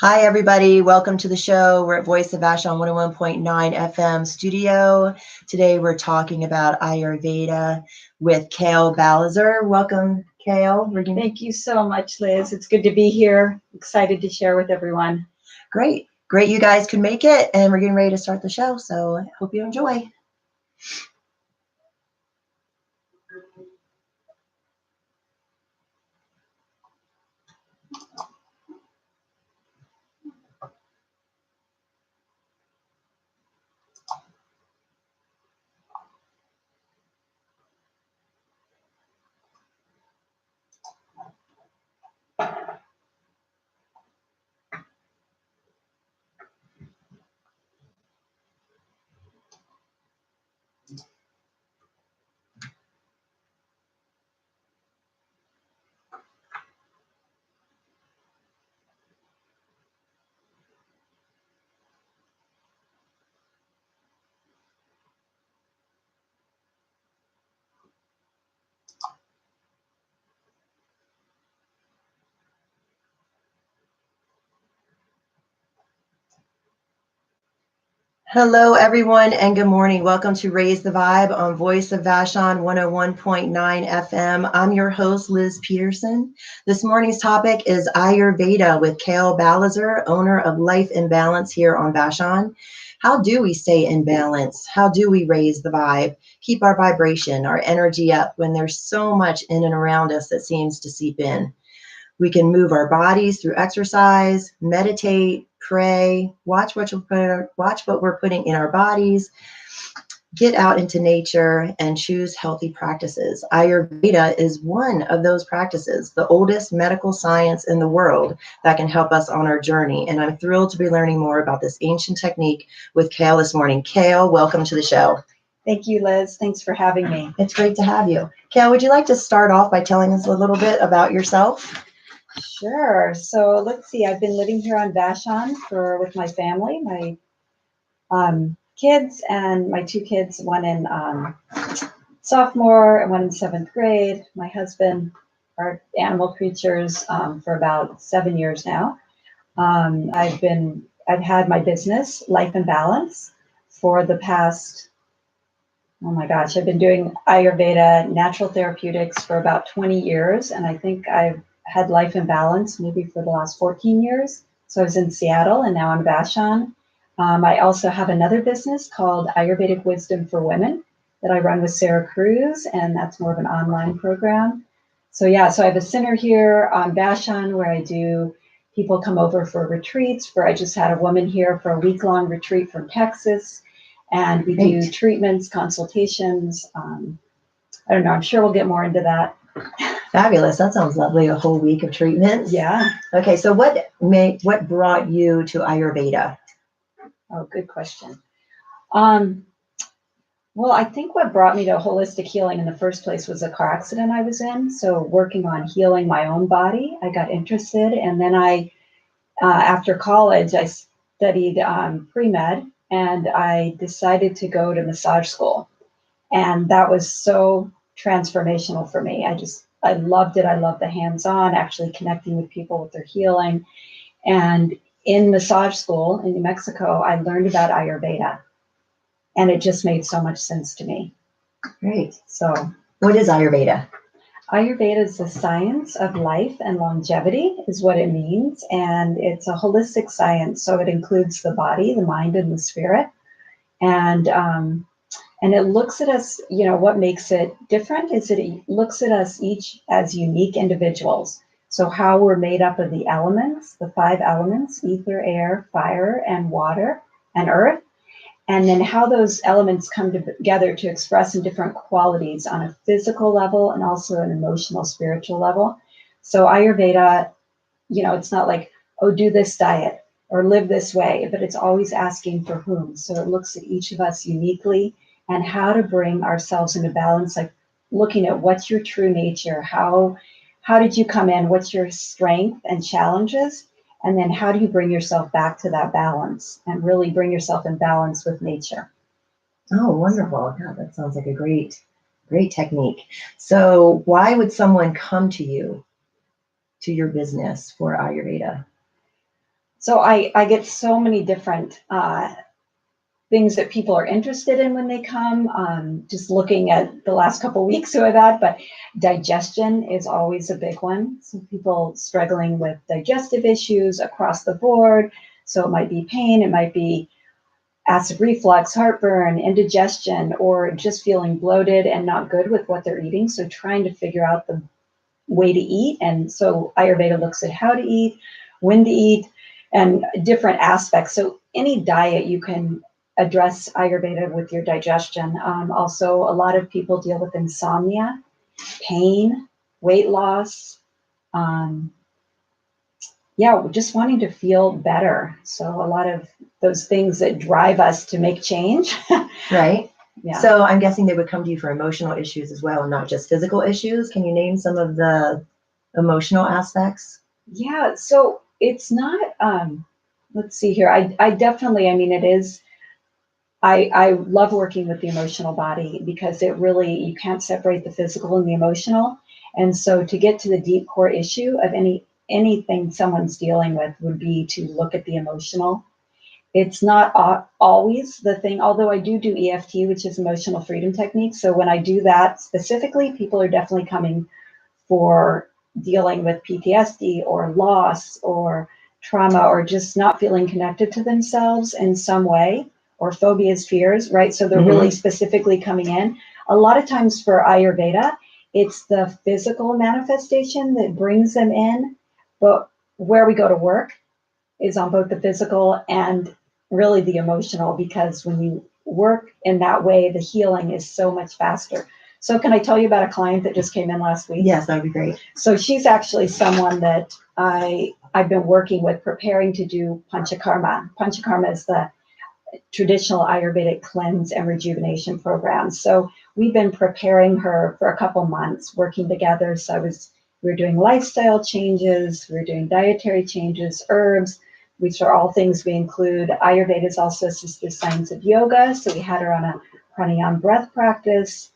Hi, everybody. Welcome to the show. We're at Voice of Vash on 101.9 FM studio. Today, we're talking about Ayurveda with Kael Balizer. Welcome, Kael. Thank you so much, Liz. It's good to be here. Excited to share with everyone. Great. Great you guys could make it, and we're getting ready to start the show, so I hope you enjoy. Hello, everyone, and good morning. Welcome to Raise the Vibe on Voice of Vashon 101.9 FM. I'm your host, Liz Peterson. This morning's topic is Ayurveda with Kael Balizer, owner of Life in Balance here on Vashon. How do we stay in balance? How do we raise the vibe, keep our vibration, our energy up when there's so much in and around us that seems to seep in? We can move our bodies through exercise, meditate, pray, watch what we're putting in our bodies, get out into nature, and choose healthy practices. Ayurveda is one of those practices, the oldest medical science in the world that can help us on our journey. And I'm thrilled to be learning more about this ancient technique with Kael this morning. Kael, welcome to the show. Thank you, Liz. Thanks for having me. It's great to have you. Kael, would you like to start off by telling us a little bit about yourself? Sure. So let's see. I've been living here on Vashon with my family, my kids, and my two kids, one in sophomore and one in 7th grade. My husband, our animal creatures, for about 7 years now. I've had my business, Life in Balance, for the past, oh my gosh, I've been doing Ayurveda, natural therapeutics for about 20 years, and I think I've had Life in Balance maybe for the last 14 years. So I was in Seattle and now I'm Vashon. I also have another business called Ayurvedic Wisdom for Women that I run with Sarah Cruz, and that's more of an online program. So I have a center here on Vashon where people come over for retreats. I just had a woman here for a week-long retreat from Texas, and we do treatments, consultations. I don't know, I'm sure we'll get more into that. Fabulous. That sounds lovely. A whole week of treatments. Yeah. Okay. So what brought you to Ayurveda? Oh, good question. Well, I think what brought me to holistic healing in the first place was a car accident I was in. So working on healing my own body, I got interested. And then after college, I studied pre-med, and I decided to go to massage school. And that was so transformational for me. I loved it. I loved the hands-on, actually connecting with people with their healing. And in massage school in New Mexico, I learned about Ayurveda, and it just made so much sense to me. Great. So what is Ayurveda? Ayurveda is the science of life and longevity is what it means. And it's a holistic science. So it includes the body, the mind, and the spirit. And it looks at us, what makes it different is it looks at us each as unique individuals. So how we're made up of the elements, the 5 elements, ether, air, fire, and water, and earth. And then how those elements come together to express in different qualities on a physical level and also an emotional, spiritual level. So Ayurveda, it's not like, oh, do this diet or live this way, but it's always asking for whom. So it looks at each of us uniquely and how to bring ourselves into balance, like looking at what's your true nature, how did you come in, what's your strength and challenges, and then how do you bring yourself back to that balance and really bring yourself in balance with nature. Oh, wonderful. God, that sounds like a great technique. So why would someone come to you, to your business for Ayurveda? So I get so many different things that people are interested in when they come. Just looking at the last couple of weeks who I've had, but digestion is always a big one. Some people struggling with digestive issues across the board. So it might be pain, it might be acid reflux, heartburn, indigestion, or just feeling bloated and not good with what they're eating. So trying to figure out the way to eat. And so Ayurveda looks at how to eat, when to eat, and different aspects. So any diet you can address Ayurveda with your digestion. Also, a lot of people deal with insomnia, pain, weight loss. Just wanting to feel better. So a lot of those things that drive us to make change. Right. Yeah. So I'm guessing they would come to you for emotional issues as well, not just physical issues. Can you name some of the emotional aspects? Yeah. So it's not, let's see here. I definitely, I mean, it is, I love working with the emotional body because it really, you can't separate the physical and the emotional. And so to get to the deep core issue of anything someone's dealing with would be to look at the emotional. It's not always the thing, although I do EFT, which is emotional freedom technique. So when I do that specifically, people are definitely coming for dealing with PTSD or loss or trauma or just not feeling connected to themselves in some way, or phobias, fears, right? So they're really specifically coming in. A lot of times for Ayurveda, it's the physical manifestation that brings them in, but where we go to work is on both the physical and really the emotional, because when you work in that way, the healing is so much faster. So can I tell you about a client that just came in last week? Yes, that would be great. So she's actually someone that I've been working with, preparing to do Panchakarma. Panchakarma is the traditional Ayurvedic cleanse and rejuvenation program. So we've been preparing her for a couple months, working together. So we were doing lifestyle changes, we were doing dietary changes, herbs, which are all things we include. Ayurveda is also sister science of yoga. So we had her on a pranayama breath practice,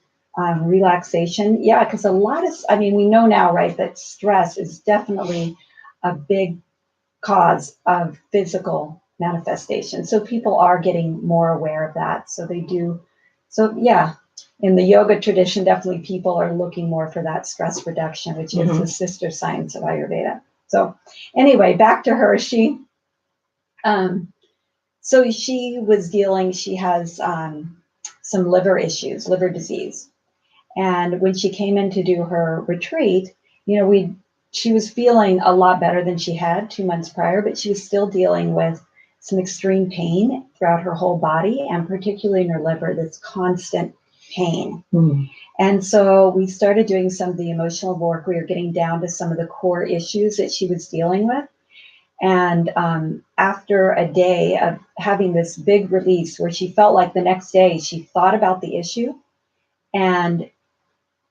relaxation. Yeah, because we know now, right, that stress is definitely a big cause of physical manifestation. So people are getting more aware of that. So they do. So yeah, in the yoga tradition, definitely people are looking more for that stress reduction, which is the sister science of Ayurveda. So anyway, back to her. She has some liver issues, liver disease. And when she came in to do her retreat, she was feeling a lot better than she had 2 months prior, but she was still dealing with some extreme pain throughout her whole body, and particularly in her liver, this constant pain. And so we started doing some of the emotional work. We were getting down to some of the core issues that she was dealing with. And after a day of having this big release where she felt like the next day she thought about the issue, and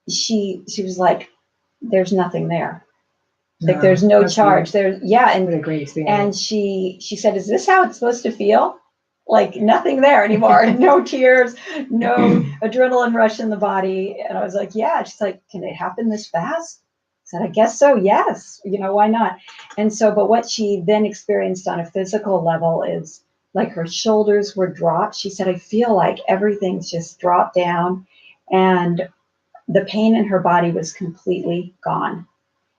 she was like, there's nothing there. Like there's no charge there. Yeah. And what a great experience. And she said, is this how it's supposed to feel? Like nothing there anymore. No tears, no adrenaline rush in the body. And I was like, yeah. She's like, can it happen this fast? I said, I guess so. Yes. Why not? And so, but what she then experienced on a physical level is like her shoulders were dropped. She said, I feel like everything's just dropped down, and the pain in her body was completely gone,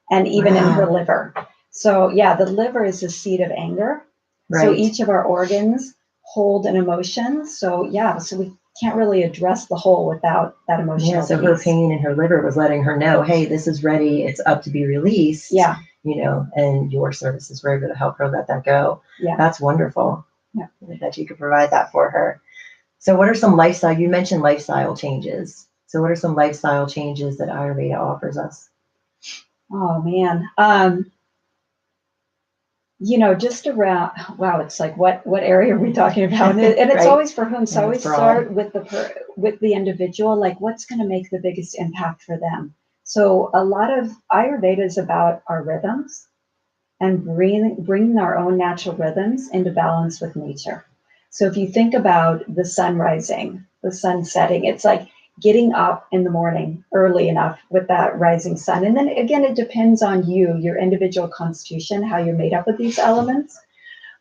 and even in her liver. So yeah, the liver is the seat of anger. Right. So each of our organs hold an emotion. So yeah, so we can't really address the whole without that emotional Yeah, so her pain in her liver was letting her know, hey, this is ready, it's up to be released. Yeah. And your services were able to help her let that go. Yeah. That's wonderful. Yeah. That you could provide that for her. So what are some you mentioned lifestyle changes. So what are some lifestyle changes that Ayurveda offers us? Oh man. Just around, wow, it's like, what area are we talking about? And it's right. Always for whom. So I always start with the individual, like what's going to make the biggest impact for them. So a lot of Ayurveda is about our rhythms and bringing our own natural rhythms into balance with nature. So if you think about the sun rising, the sun setting, it's like getting up in the morning early enough with that rising sun. And then again, it depends on you, your individual constitution, how you're made up of these elements.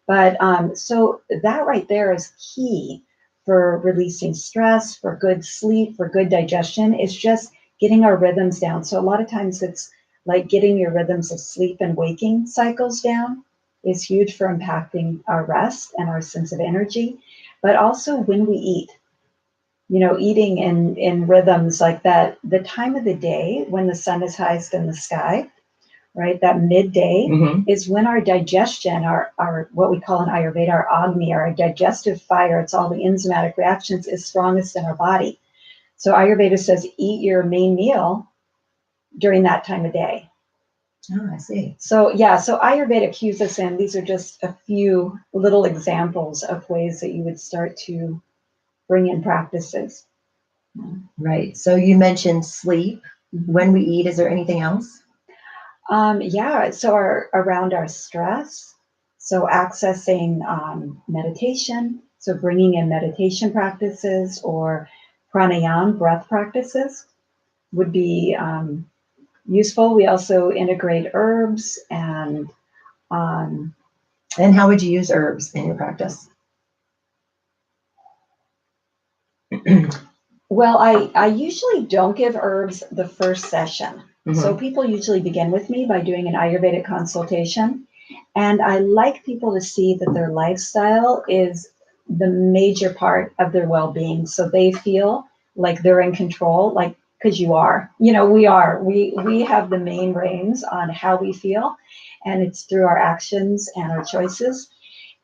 But so that right there is key for releasing stress, for good sleep, for good digestion. It's just getting our rhythms down. So a lot of times it's like getting your rhythms of sleep and waking cycles down is huge for impacting our rest and our sense of energy. But also when we eat, eating in rhythms like that, the time of the day when the sun is highest in the sky, right? That midday is when our digestion, our what we call in Ayurveda, our Agni, our digestive fire, it's all the enzymatic reactions, is strongest in our body. So Ayurveda says eat your main meal during that time of day. Oh, I see. So yeah, so Ayurveda cues us in. These are just a few little examples of ways that you would start to bring in practices. Right. So you mentioned sleep. When we eat, is there anything else? Yeah, so around our stress, so accessing meditation, so bringing in meditation practices or pranayama, breath practices would be useful. We also integrate herbs and And how would you use herbs in your practice? well, I usually don't give herbs the first session. So people usually begin with me by doing an Ayurvedic consultation. And I like people to see that their lifestyle is the major part of their well-being. So they feel like they're in control, like, because you are, we are, we have the main reins on how we feel, and it's through our actions and our choices.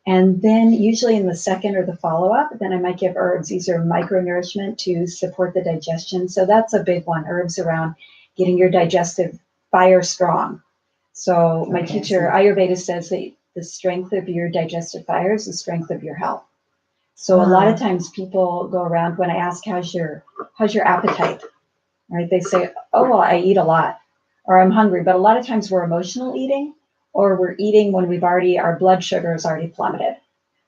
And then usually in the second or the follow-up, then I might give herbs. These are micronourishment to support the digestion. So that's a big one, herbs around getting your digestive fire strong. So my teacher, Ayurveda, says that the strength of your digestive fire is the strength of your health. So a lot of times people go around when I ask, how's your appetite? Right? They say, oh, well, I eat a lot or I'm hungry. But a lot of times we're emotional eating, or we're eating when our blood sugar is already plummeted.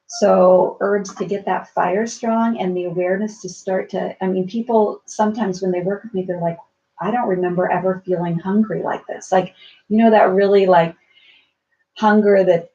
So herbs to get that fire strong and the awareness to start to, people sometimes when they work with me, they're like, I don't remember ever feeling hungry like this. Like, that really like hunger that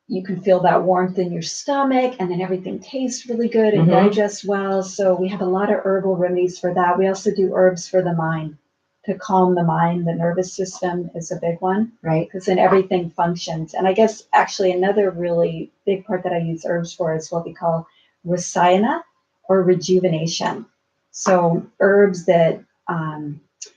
you can feel that warmth in your stomach, and then everything tastes really good and digests well. So we have a lot of herbal remedies for that. We also do herbs for the mind, to calm the mind. The nervous system is a big one, right? Because then everything functions. And I guess actually another really big part that I use herbs for is what we call rasayana, or rejuvenation. So herbs that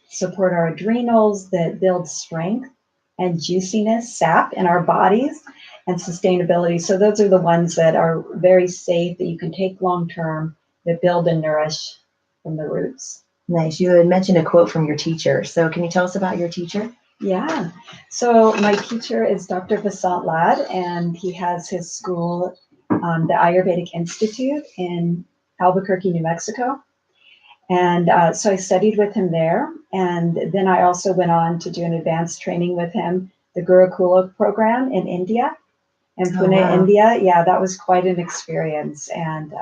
support our adrenals, that build strength and juiciness, sap in our bodies, and sustainability. So those are the ones that are very safe, that you can take long term, that build and nourish from the roots. Nice. You had mentioned a quote from your teacher. So can you tell us about your teacher? Yeah. So my teacher is Dr. Vasant Lad, and he has his school, the Ayurvedic Institute in Albuquerque, New Mexico. And so I studied with him there. And then I also went on to do an advanced training with him, the Gurukula program in India. In Pune, India. Yeah, that was quite an experience. And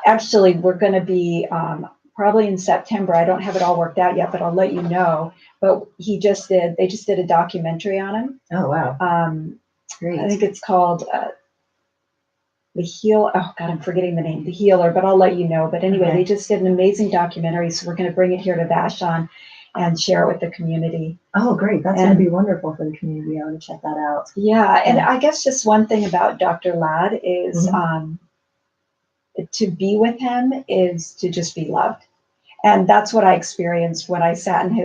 actually, we're going to be probably in September. I don't have it all worked out yet, but I'll let you know. But they just did a documentary on him. Oh, wow. Great. I think it's called The Heal. Oh, God, I'm forgetting the name, The Healer, but I'll let you know. But anyway, They just did an amazing documentary. So we're going to bring it here to Vashon and share it with the community. Oh, great. That's going to be wonderful for the community. I want to check that out. Yeah. And I guess just one thing about Dr. Ladd is to be with him is to just be loved. And that's what I experienced when I sat in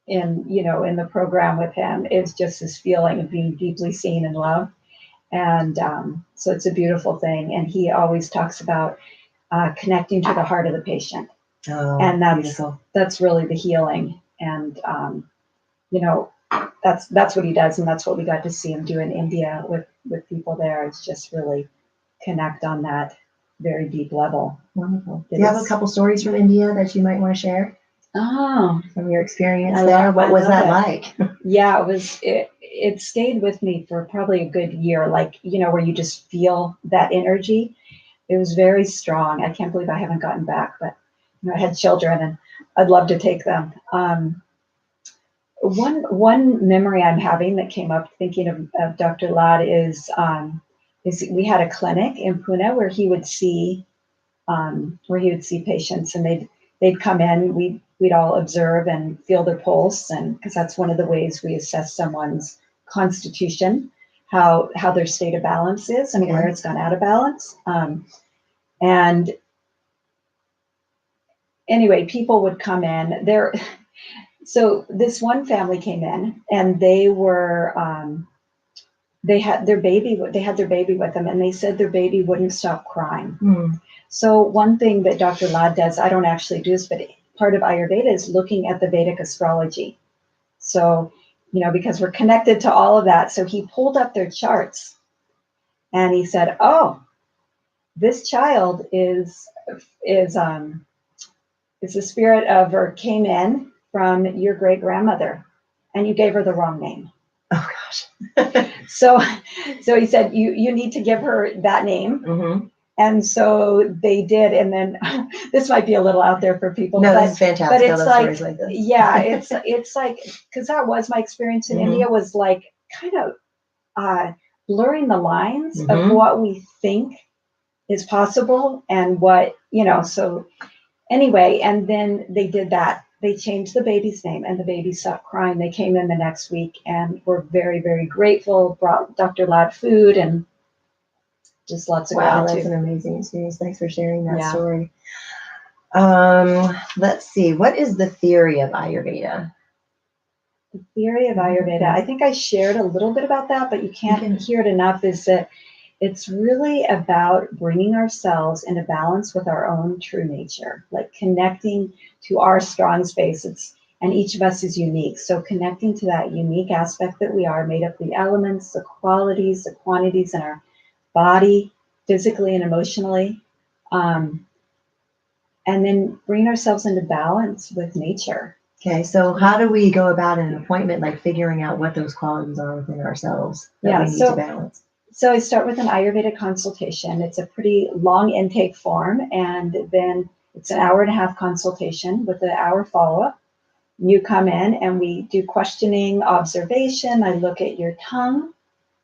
the program with him, is just this feeling of being deeply seen and loved. And so it's a beautiful thing. And he always talks about connecting to the heart of the patient. Oh, and beautiful. That's really the healing. And, that's what he does. And that's what we got to see him do in India with people there. It's just really connect on that very deep level. Wonderful. Do you have a couple stories from India that you might want to share? Oh, from your experience there? What was that like? Yeah, it stayed with me for probably a good year, like, where you just feel that energy. It was very strong. I can't believe I haven't gotten back, but I had children and I'd love to take them. One memory I'm having that came up thinking of Dr. Ladd is we had a clinic in Pune where he would see patients, and they'd come in. We'd all observe and feel their pulse, and because that's one of the ways we assess someone's constitution, how their state of balance is and where it's gone out of balance. And anyway, people would come in there. So this one family came in, and they were they had their baby with them, and they said their baby wouldn't stop crying. So one thing that Dr. Ladd does, I don't actually do this, but part of Ayurveda is looking at the Vedic Astrology. So, because we're connected to all of that. So he pulled up their charts and he said, oh, this child is the spirit of, or came in from your great grandmother, and you gave her the wrong name. Oh gosh. So he said, you need to give her that name. Mm-hmm. And so they did. And then this might be a little out there for people. No, this is fantastic. But it's like yeah, it's like, because that was my experience in India, was like kind of blurring the lines of what we think is possible and what, so anyway, and then they did that. They changed the baby's name, and the baby stopped crying. They came in the next week and were very, very grateful, brought Dr. Ladd food and just lots of gratitude. Wow, that's an amazing experience. Thanks for sharing that story. Let's see. What is the theory of Ayurveda? The theory of Ayurveda, I think I shared a little bit about that, but you can't hear it enough, is that it's really about bringing ourselves into balance with our own true nature, like connecting to our strong space. And each of us is unique. So connecting to that unique aspect that we are, made up of the elements, the qualities, the quantities in our body, physically and emotionally, and then bring ourselves into balance with nature. Okay, so how do we go about an appointment, like figuring out what those qualities are within ourselves that we need to balance? So I start with an Ayurveda consultation. It's a pretty long intake form, and then it's an 1.5-hour consultation with an hour follow-up. You come in and we do questioning, observation. I look at your tongue,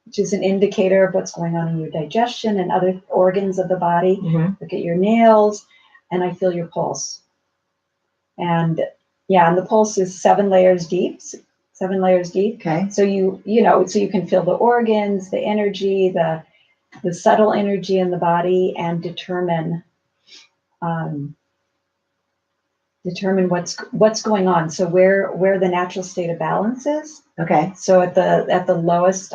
which is an indicator of what's going on in your digestion and other organs of the body. Look at your nails, and I feel your pulse. And the pulse is 7 layers deep. 7 layers deep. Okay. So you can feel the organs, the energy, the subtle energy in the body, and determine what's going on. So where the natural state of balance is. Okay. So at the lowest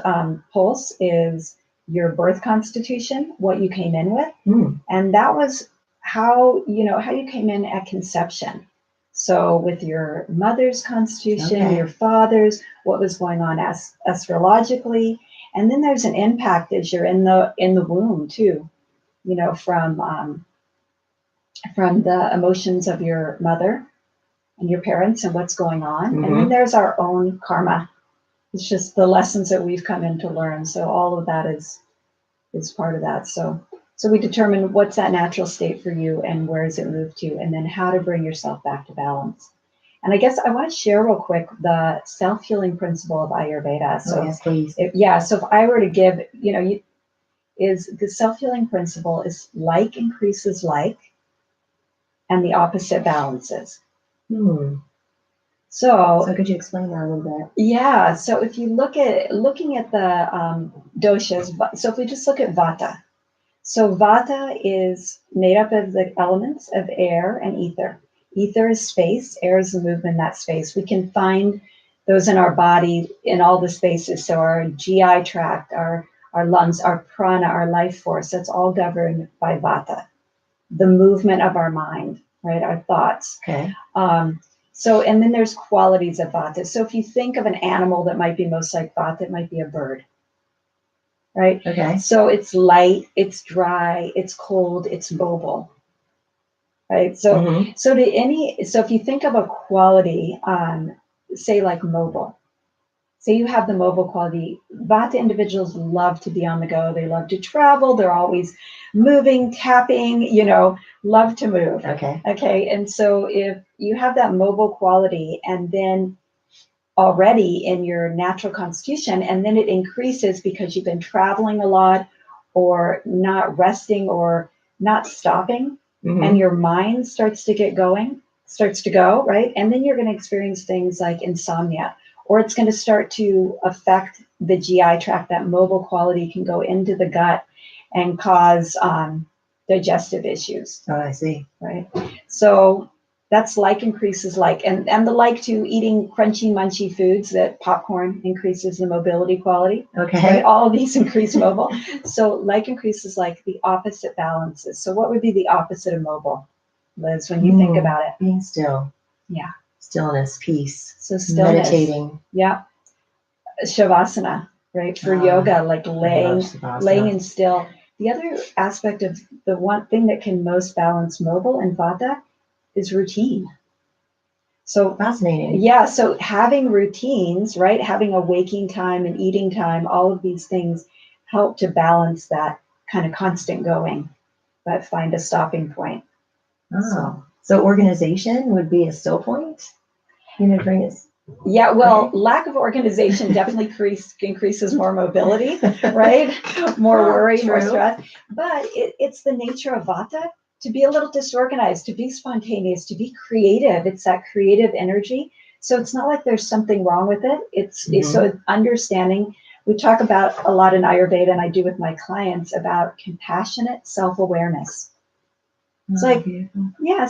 pulse is your birth constitution, what you came in with, and that was how you came in at conception. So with your mother's constitution, your father's, what was going on astrologically, and then there's an impact as you're in the womb too, from the emotions of your mother and your parents and what's going on. And then there's our own karma. It's just the lessons that we've come in to learn. So all of that is part of that. So we determine what's that natural state for you and where does it move to, and then how to bring yourself back to balance. And I guess I want to share real quick the self-healing principle of Ayurveda. So yes, please. So if I were to give, is the self-healing principle is like increases like, and the opposite balances. So could you explain that a little bit? Yeah. So if you looking at the doshas, so if we just look at Vata. So Vata is made up of the elements of air and ether. Ether is space, air is the movement in that space. We can find those in our body in all the spaces. So our GI tract, our lungs, our prana, our life force, that's all governed by Vata. The movement of our mind, right? Our thoughts. Okay. And then there's qualities of Vata. So if you think of an animal that might be most like Vata, it might be a bird. Right? Okay. So it's light, it's dry, it's cold, it's mobile. Right? So so if you think of a quality, say like mobile. Say you have the mobile quality. Vata individuals love to be on the go. They love to travel. They're always moving, tapping, love to move. Okay. Okay. And so if you have that mobile quality, and then already in your natural constitution, and then it increases because you've been traveling a lot or not resting or not stopping, and your mind starts to go, right? And then you're going to experience things like insomnia, or it's going to start to affect the GI tract. That mobile quality can go into the gut and cause digestive issues. Oh, I see. Right. So that's like increases like, and the like to eating crunchy, munchy foods, that popcorn increases the mobility quality. Okay. Right? All of these increase mobile. So like increases like, the opposite balances. So what would be the opposite of mobile, Liz, when you think about it? Being still. Yeah. Stillness, peace. So stillness. Meditating. Yeah. Shavasana, right? For yoga, like laying in still. The other aspect of the one thing that can most balance mobile and Vata is routine. So fascinating. Yeah. So having routines, right? Having a waking time and eating time, all of these things help to balance that kind of constant going, but find a stopping point. Oh. So organization would be a still point? Bring us. Yeah, well, lack of organization definitely increases more mobility, right? More worry, more stress. But it's the nature of Vata to be a little disorganized, to be spontaneous, to be creative. It's that creative energy. So it's not like there's something wrong with it. It's so understanding. We talk about a lot in Ayurveda, and I do with my clients, about compassionate self-awareness. It's like,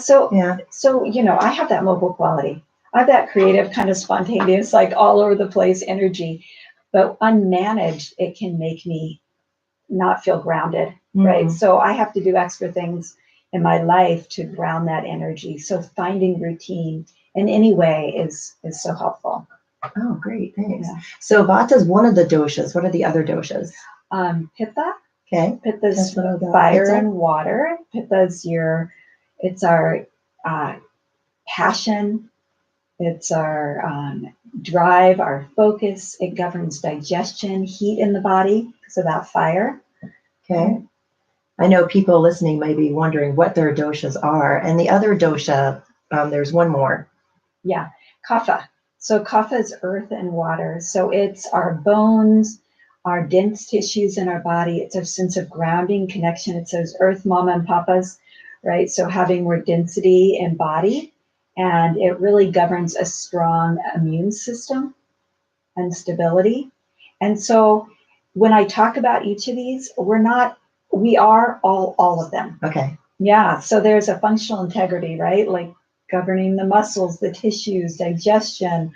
so I have that mobile quality. I have that creative, kind of spontaneous, like all over the place energy, but unmanaged, it can make me not feel grounded, right? So I have to do extra things in my life to ground that energy. So finding routine in any way is so helpful. Oh, great, thanks. Yeah. So Vata is one of the doshas. What are the other doshas? Pitta. Okay. Pitta's fire and water. Pitta's it's our passion. It's our drive, our focus. It governs digestion, heat in the body. So that fire. Okay. I know people listening may be wondering what their doshas are. And the other dosha, there's one more. Yeah, kapha. So kapha is earth and water. So it's our bones, our dense tissues in our body. It's our sense of grounding, connection. It's those earth mama and papas, right? So having more density in body. And it really governs a strong immune system and stability. And so when I talk about each of these, we are all of them. Okay. Yeah. So there's a functional integrity, right? Like governing the muscles, the tissues, digestion,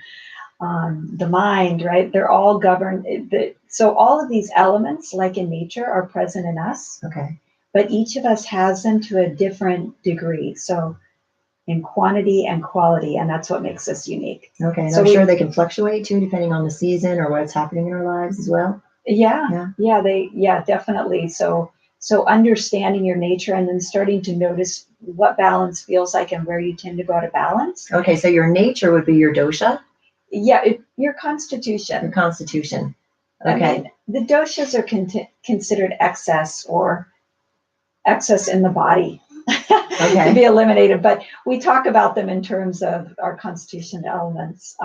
the mind, right? They're all governed. So all of these elements, like in nature, are present in us. Okay. But each of us has them to a different degree. So in quantity and quality, and that's what makes us unique. Okay, and so I'm sure they can fluctuate too, depending on the season or what's happening in our lives as well. Yeah, definitely. So understanding your nature and then starting to notice what balance feels like and where you tend to go out of balance. Okay, so your nature would be your dosha? Yeah, your constitution. Your constitution. Okay. I mean, the doshas are considered excess in the body. Okay. To be eliminated, but we talk about them in terms of our constitution elements.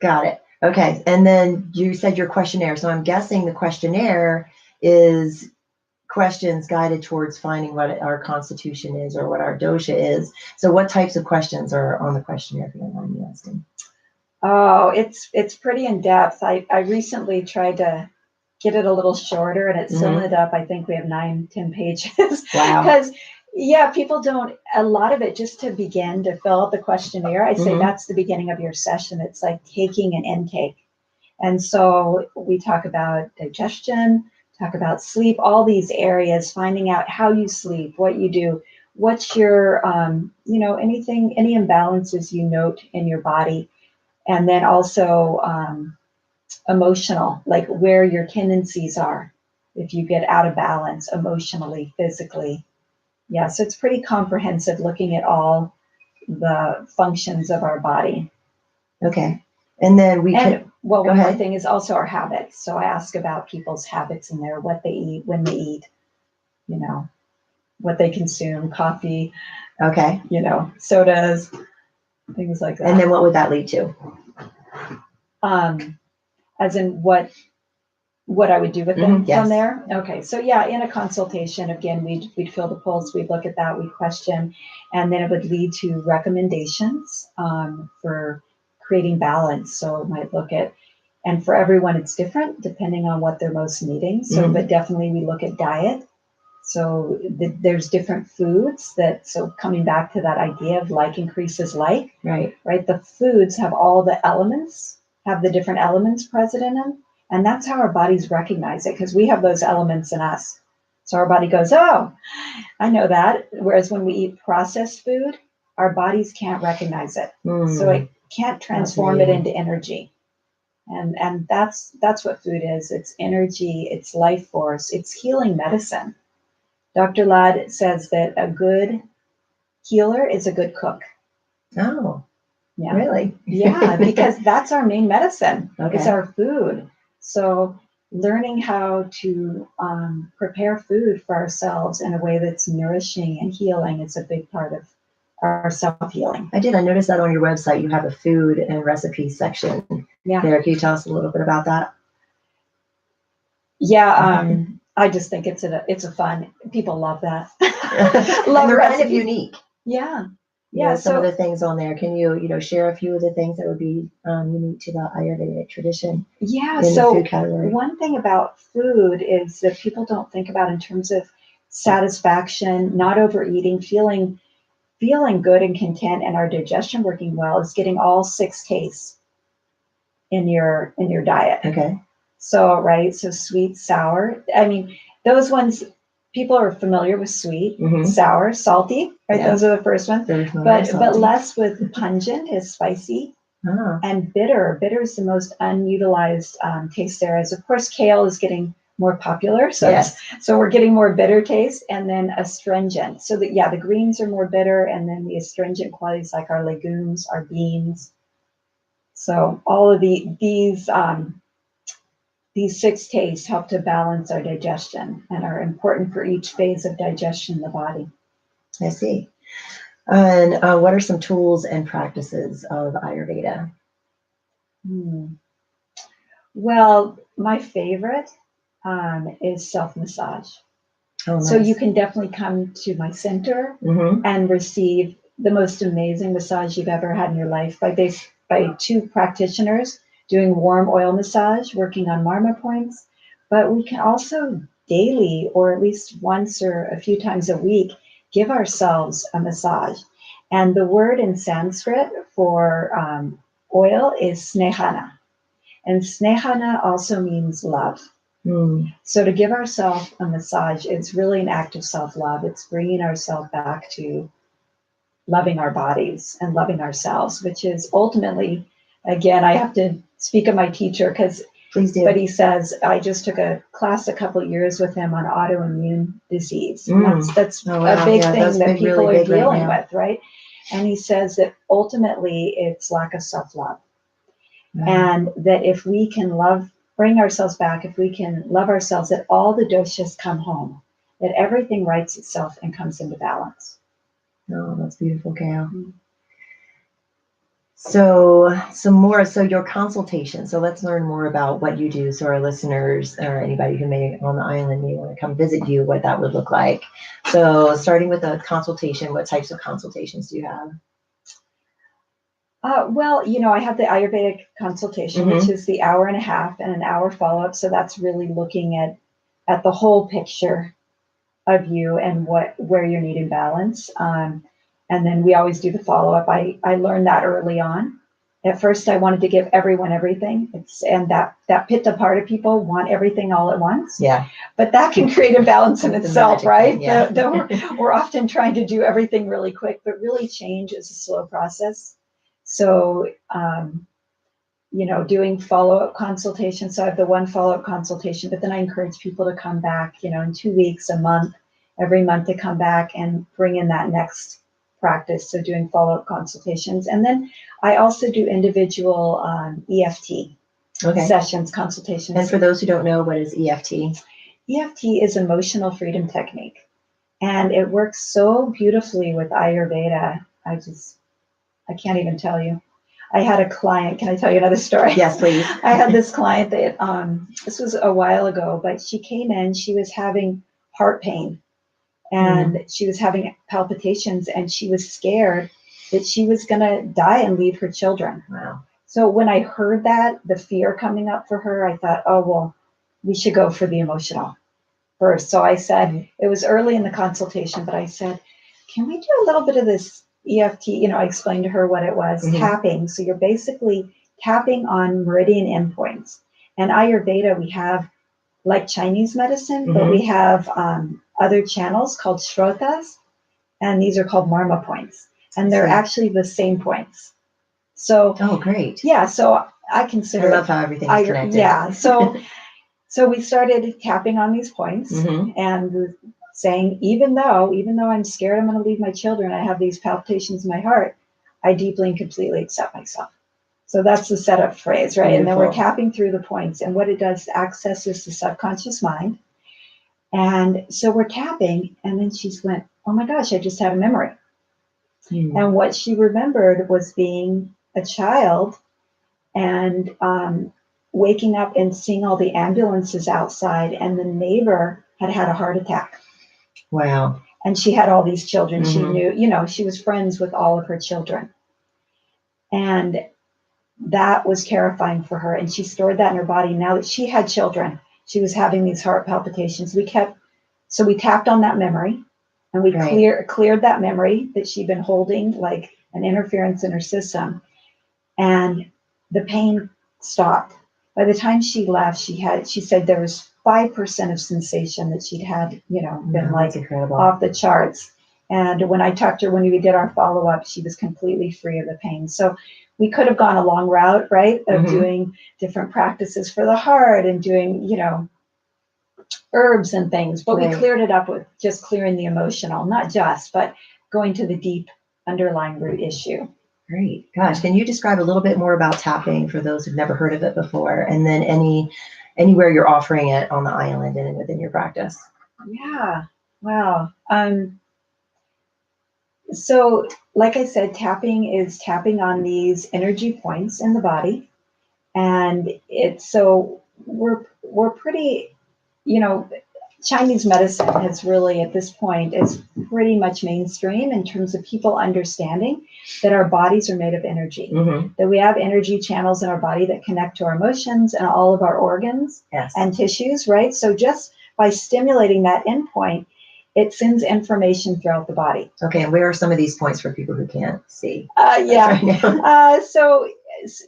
Got it. Okay, and then you said your questionnaire. So I'm guessing the questionnaire is questions guided towards finding what our constitution is or what our dosha is. So what types of questions are on the questionnaire, if you don't mind me asking? Oh, it's pretty in depth. I recently tried to get it a little shorter, and it's filling it up. I think we have 9-10 pages. Wow. Because people don't, a lot of it, just to begin to fill out the questionnaire, I say that's the beginning of your session. It's like taking an intake. And so we talk about digestion, talk about sleep, all these areas, finding out how you sleep, what you do, what's your, any imbalances you note in your body. And then also, emotional, like where your tendencies are, if you get out of balance emotionally, physically. Yeah, so it's pretty comprehensive, looking at all the functions of our body. Okay. And then one more thing is also our habits. So I ask about people's habits in there, what they eat, when they eat, what they consume, coffee, okay, sodas, things like that. And then what would that lead to? As in what I would do with them Yes. from there? Okay, so yeah, in a consultation, again, we'd feel the pulse, we'd look at that, we'd question, and then it would lead to recommendations for creating balance. So it might look at, and for everyone it's different depending on what they're most needing. So, but definitely we look at diet. So there's different foods so coming back to that idea of like increases like, right? The foods have all the elements, have the different elements present in them. And that's how our bodies recognize it, because we have those elements in us. So our body goes, oh, I know that. Whereas when we eat processed food, our bodies can't recognize it. So it can't transform it into energy. And that's what food is. It's energy, it's life force, it's healing medicine. Dr. Ladd says that a good healer is a good cook. Oh, yeah. Really? Yeah, because that's our main medicine. Okay. It's our food. So learning how to prepare food for ourselves in a way that's nourishing and healing is a big part of our self-healing. I noticed that on your website, you have a food and recipe section. Yeah. There, can you tell us a little bit about that? Yeah, I just think it's a fun, people love that. Love they're kind of unique. Yeah. Yeah, some of the things on there. Can you share a few of the things that would be unique to the Ayurvedic tradition? Yeah, in so the food category? One thing about food is that people don't think about in terms of satisfaction, not overeating, feeling good and content, and our digestion working well is getting all 6 tastes in your diet. Okay. So, so sweet, sour. I mean, those ones, people are familiar with sweet, sour, salty, right? Yeah. Those are the first ones. But less with pungent is spicy. And bitter. Bitter is the most unutilized taste there. As of course, kale is getting more popular. So yes. So we're getting more bitter taste, and then astringent. So the greens are more bitter, and then the astringent qualities like our legumes, our beans. So all of these 6 tastes help to balance our digestion and are important for each phase of digestion in the body. I see. And what are some tools and practices of Ayurveda? Well, my favorite is self-massage. Oh, nice. So you can definitely come to my center and receive the most amazing massage you've ever had in your life by 2 practitioners doing warm oil massage, working on marma points. But we can also daily, or at least once or a few times a week, give ourselves a massage. And the word in Sanskrit for oil is snehana. And snehana also means love. So to give ourselves a massage, it's really an act of self-love. It's bringing ourselves back to loving our bodies and loving ourselves, which is ultimately, again, I have to speak of my teacher because please do. But he says, I just took a class a couple of years with him on autoimmune disease. That's a big thing that people are dealing with, right? And he says that ultimately it's lack of self-love. And that if we can bring ourselves back, if we can love ourselves, that all the doshas come home, that everything rights itself and comes into balance. Oh, that's beautiful, Kael. So your consultation. So let's learn more about what you do, so our listeners or anybody who may on the island may want to come visit you, what that would look like. So starting with a consultation, what types of consultations do you have? Well, I have the Ayurvedic consultation, which is the hour and a half and an hour follow-up. So that's really looking at the whole picture of you and where you're needing balance. And then we always do the follow-up. I learned that early on. At first, I wanted to give everyone everything. And that Pitta part of people want everything all at once. Yeah. But that can create imbalance in itself, right? Yeah. We're often trying to do everything really quick, but really change is a slow process. So, doing follow-up consultations. So I have the one follow-up consultation, but then I encourage people to come back, in 2 weeks, a month, every month to come back and bring in that next practice. So doing follow-up consultations. And then I also do individual EFT sessions, consultations. And for those who don't know, what is EFT? EFT is emotional freedom technique. And it works so beautifully with Ayurveda. I can't even tell you. I had a client. Can I tell you another story? Yes, please. I had this client that this was a while ago, but she came in. She was having heart pain, and she was having palpitations, and she was scared that she was going to die and leave her children. Wow. So when I heard that, the fear coming up for her, I thought, oh, well, we should go for the emotional first. So I said, it was early in the consultation, but I said, can we do a little bit of this EFT? I explained to her what it was, tapping. So you're basically tapping on meridian endpoints. And Ayurveda, we have like Chinese medicine, but we have other channels called shrotas, and these are called marma points. And they're actually the same points. So, oh, great. Yeah. So I consider I love how everything is connected. Yeah. So we started tapping on these points and saying, even though I'm scared I'm going to leave my children, I have these palpitations in my heart, I deeply and completely accept myself. So that's the setup phrase, right? Beautiful. And then we're tapping through the points. And what it does accesses the subconscious mind. And so we're tapping, and then she went, oh my gosh, I just had a memory. And what she remembered was being a child and waking up and seeing all the ambulances outside, and the neighbor had had a heart attack. Wow. And she had all these children. She knew, she was friends with all of her children. And that was terrifying for her. And she stored that in her body. Now that she had children, she was having these heart palpitations. We tapped on that memory, and we cleared that memory that she'd been holding like an interference in her system. And the pain stopped. By the time she left, she said there was 5% of sensation that she'd had, been like off the charts. And when I talked to her, when we did our follow-up, she was completely free of the pain. So we could have gone a long route, right, of doing different practices for the heart and doing, herbs and things, but we cleared it up with just clearing the emotional, not just, but going to the deep underlying root issue. Great. Gosh, can you describe a little bit more about tapping for those who've never heard of it before, and then anywhere you're offering it on the island and within your practice? Yeah. Wow. So like I said, tapping is tapping on these energy points in the body. And we're pretty, Chinese medicine has really, at this point, is pretty much mainstream in terms of people understanding that our bodies are made of energy, that we have energy channels in our body that connect to our emotions and all of our organs and tissues, right? So just by stimulating that endpoint, it sends information throughout the body. Okay, and where are some of these points for people who can't see? So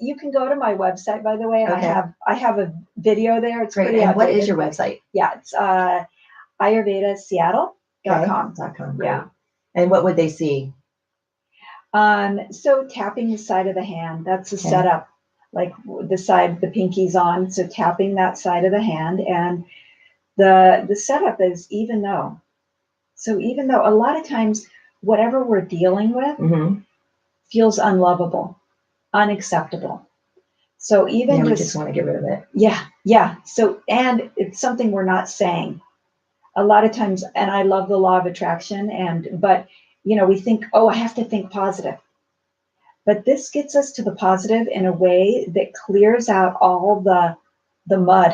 you can go to my website, by the way, and I have a video there. It's great. And what is your website? Yeah, it's AyurvedaSeattle.com. .com. Yeah. And what would they see? So tapping the side of the hand, that's a setup, like the side the pinky's on. So tapping that side of the hand, and the setup is even though. So even though a lot of times whatever we're dealing with feels unlovable, unacceptable. So we just want to get rid of it. Yeah. So, and it's something we're not saying. A lot of times, and I love the law of attraction, but we think, oh, I have to think positive. But this gets us to the positive in a way that clears out all the mud,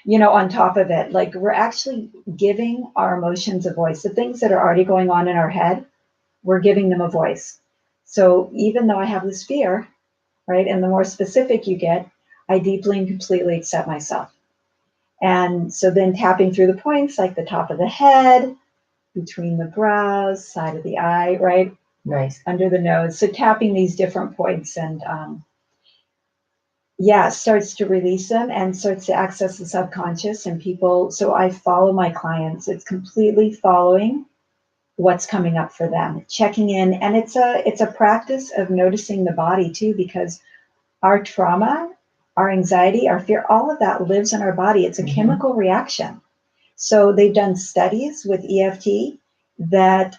on top of it. Like we're actually giving our emotions a voice. The things that are already going on in our head, we're giving them a voice. So even though I have this fear, right, and the more specific you get, I deeply and completely accept myself. And so then tapping through the points, like the top of the head, between the brows, side of the eye, right? Nice. Under the nose. So tapping these different points and starts to release them and starts to access the subconscious and people. So I follow my clients. It's completely following what's coming up for them, checking in. And it's a practice of noticing the body too, because our trauma, our anxiety, our fear, all of that lives in our body. It's a chemical reaction. So they've done studies with EFT that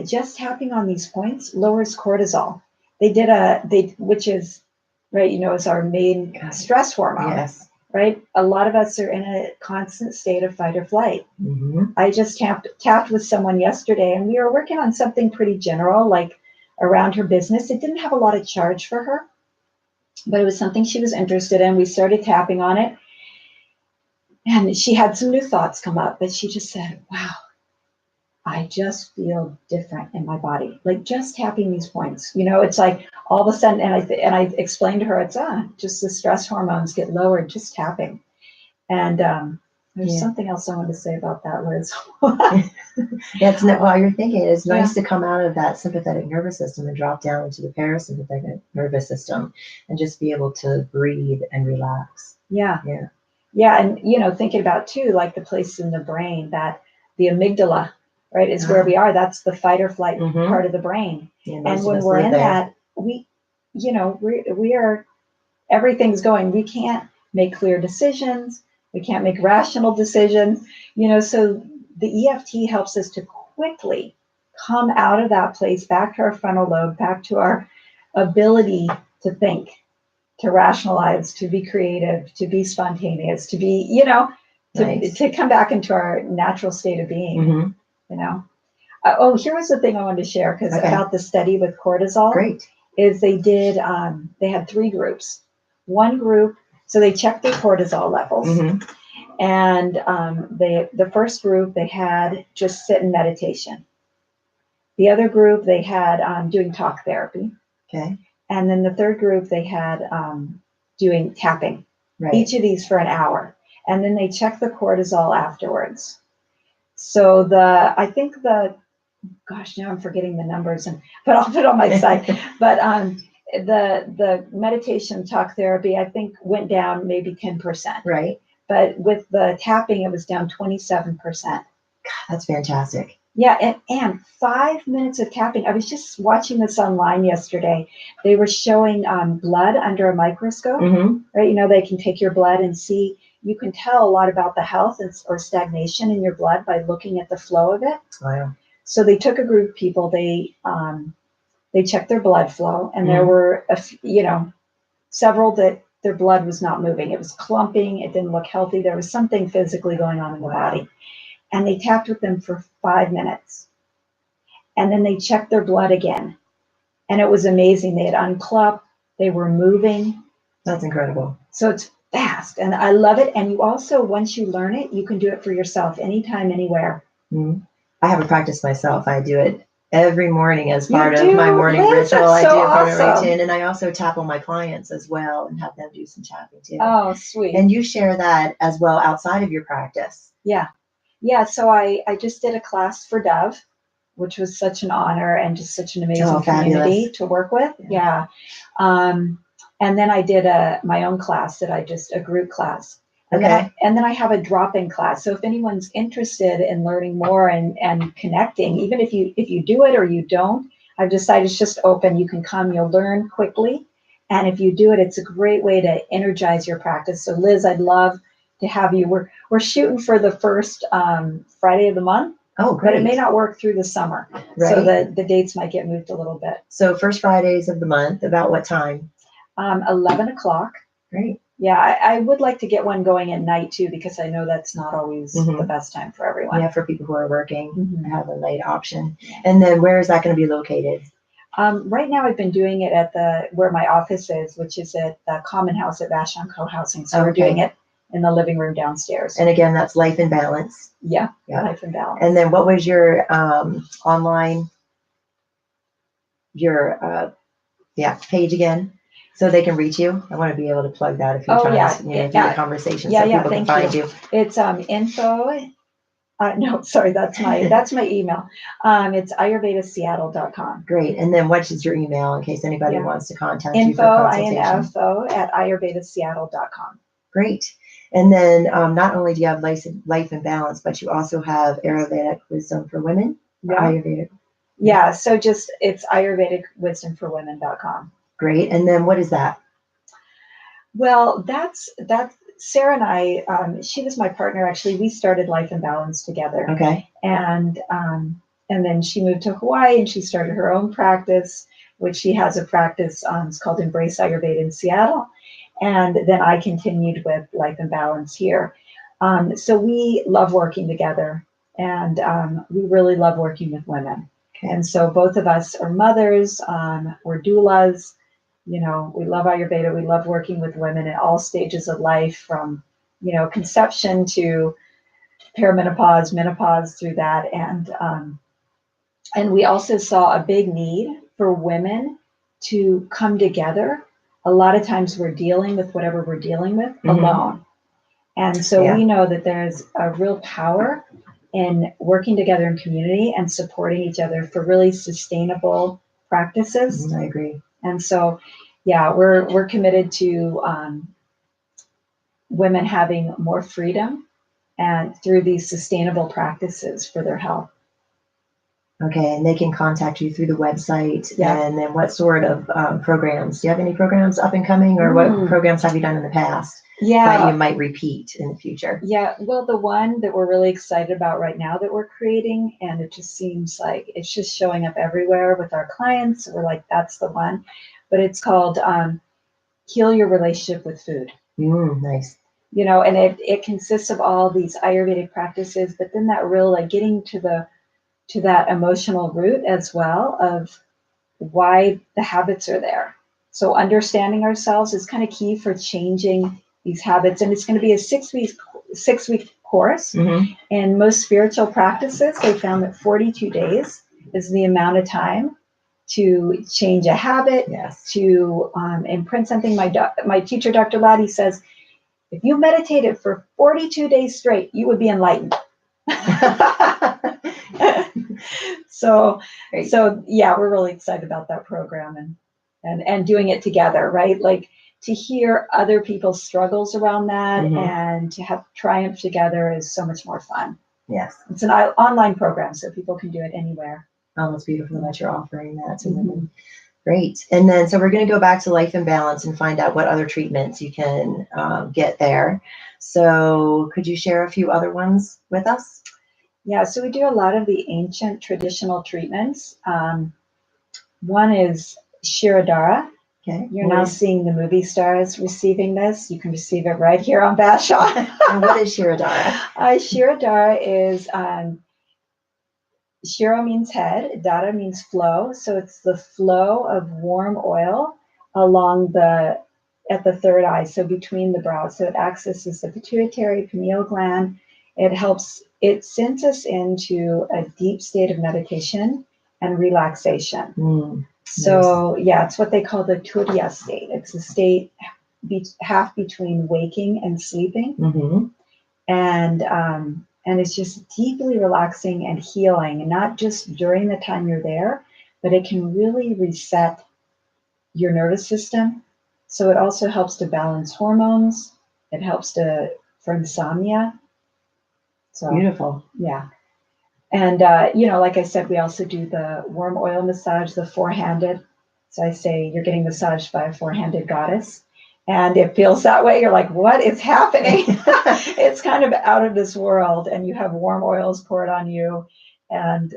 just tapping on these points lowers cortisol. Which is, right, is our main stress hormone. Yes. Right? A lot of us are in a constant state of fight or flight. I just tapped with someone yesterday, and we were working on something pretty general, like around her business. It didn't have a lot of charge for her, but it was something she was interested in. We started tapping on it, and she had some new thoughts come up, but she just said, wow, I just feel different in my body. Like just tapping these points, it's like all of a sudden, and I explained to her, it's just the stress hormones get lowered just tapping. And there's something else I wanted to say about that, Liz. While you're thinking, it's nice to come out of that sympathetic nervous system and drop down into the parasympathetic nervous system and just be able to breathe and relax. Yeah. And, thinking about too, like the place in the brain that the amygdala, right, is where we are. That's the fight or flight part of the brain. And when we're in that, we are, everything's going, we can't make clear decisions. We can't make rational decisions, so the EFT helps us to quickly come out of that place, back to our frontal lobe, back to our ability to think, to rationalize, to be creative, to be spontaneous, to be, to come back into our natural state of being, here was the thing I wanted to share, because about the study with cortisol. Great. Is they did, they had 3 groups. One group, so they checked their cortisol levels. And the first group, they had just sit in meditation. The other group, they had doing talk therapy. Okay. And then the third group, they had doing tapping. Right. Each of these for an hour. And then they checked the cortisol afterwards. So gosh, now I'm forgetting the numbers, but I'll put it on my site. But the meditation talk therapy, I think, went down maybe 10%. Right. But with the tapping, it was down 27%. God, that's fantastic. Yeah, and 5 minutes of tapping. I was just watching this online yesterday. They were showing blood under a microscope, right? They can take your blood and see. You can tell a lot about the health or stagnation in your blood by looking at the flow of it. Wow. So they took a group of people. They checked their blood flow, and there were several that their blood was not moving. It was clumping. It didn't look healthy. There was something physically going on in the body. And they tapped with them for 5 minutes. And then they checked their blood again. And it was amazing. They had unclopped. They were moving. That's incredible. So it's fast. And I love it. And you also, once you learn it, you can do it for yourself anytime, anywhere. I have a practice myself. I do it every morning as part of my morning ritual. I do part of my routine, and I also tap on my clients as well and have them do some tapping too. Oh, sweet. And you share that as well outside of your practice. Yeah. So I just did a class for Dove, which was such an honor and just such an amazing community to work with. Yeah. And then I did my own class a group class. And then I have a drop-in class. So if anyone's interested in learning more and connecting, even if you do it or you don't, I've decided it's just open. You can come, you'll learn quickly. And if you do it, it's a great way to energize your practice. So Liz, I'd love to have you. We're shooting for the first Friday of the month. Oh, great. But it may not work through the summer. Right. So the dates might get moved a little bit. So first Fridays of the month, about what time? 11 o'clock. Great. Yeah, I would like to get one going at night too, because I know that's not always the best time for everyone. Yeah, for people who are working, have a late option. And then where is that going to be located? Right now, I've been doing it at where my office is, which is at the Common House at Vashon Co-Housing. So we're doing it in the living room downstairs. And again, that's Life in Balance. Yeah, Life in Balance. And then what was your online, page again? So they can reach you. I want to be able to plug that a few times, do the conversation so people can find you. It's info. No, sorry, that's my email. It's ayurvedaseattle.com. Great. And then what is your email in case anybody wants to contact you for consultation? info at ayurvedaseattle.com. Great. And then not only do you have Life in Balance, but you also have Ayurvedic Wisdom for Women. Ayurvedic. Yeah. So it's ayurvedicwisdomforwomen.com. Great. And then what is that? Well, that's Sarah and I, she was my partner, actually. We started Life in Balance together. Okay. And then she moved to Hawaii and she started her own practice, which she has a practice, it's called Embrace Ayurveda in Seattle. And then I continued with Life in Balance here. So we love working together, and we really love working with women. And so both of us are mothers, we're doulas. You know, we love Ayurveda. We love working with women at all stages of life, from, you know, conception to perimenopause, menopause, through that. And we also saw a big need for women to come together. A lot of times we're dealing with whatever we're dealing with alone. And so we know that there's a real power in working together in community and supporting each other for really sustainable practices. I agree. And so, yeah, we're committed to women having more freedom and through these sustainable practices for their health. Okay, and they can contact you through the website. And then what sort of programs? Do you have any programs up and coming, or what programs have you done in the past that you might repeat in the future? Yeah, well, the one that we're really excited about right now that we're creating, and it just seems like it's just showing up everywhere with our clients. We're like, that's the one. But it's called Heal Your Relationship with Food. Nice. You know, and it consists of all these Ayurvedic practices, but then that real, like, getting to that emotional root as well of why the habits are there. So understanding ourselves is kind of key for changing these habits. And it's going to be a 6-week course. And most spiritual practices, they found that 42 days is the amount of time to change a habit, to imprint something. My teacher, Dr. Laddie, says, if you meditated for 42 days straight, you would be enlightened. So yeah, we're really excited about that program and doing it together, right? Like, to hear other people's struggles around that and to have triumph together is so much more fun. Yes. It's an online program, so people can do it anywhere. Oh, it's beautiful that you're offering that to women. Great. And then, so we're going to go back to Life in Balance and find out what other treatments you can get there. So could you share a few other ones with us? Yeah, so we do a lot of the ancient traditional treatments. One is Shirodhara. Okay. You're now seeing the movie stars receiving this. You can receive it right here on Vashon. And what is Shirodhara? Shirodhara is, Shiro means head, Dara means flow. So it's the flow of warm oil along at the third eye, so between the brows. So it accesses the pituitary pineal gland. It sends us into a deep state of meditation and relaxation. So yeah, it's what they call the Turiya state. It's a state half between waking and sleeping. And it's just deeply relaxing and healing, and not just during the time you're there, but it can really reset your nervous system. So it also helps to balance hormones. It helps for insomnia. So beautiful. Yeah. And, like I said, we also do the warm oil massage, the four-handed. So I say you're getting massaged by a four-handed goddess. And it feels that way. You're like, what is happening? It's kind of out of this world. And you have warm oils poured on you. And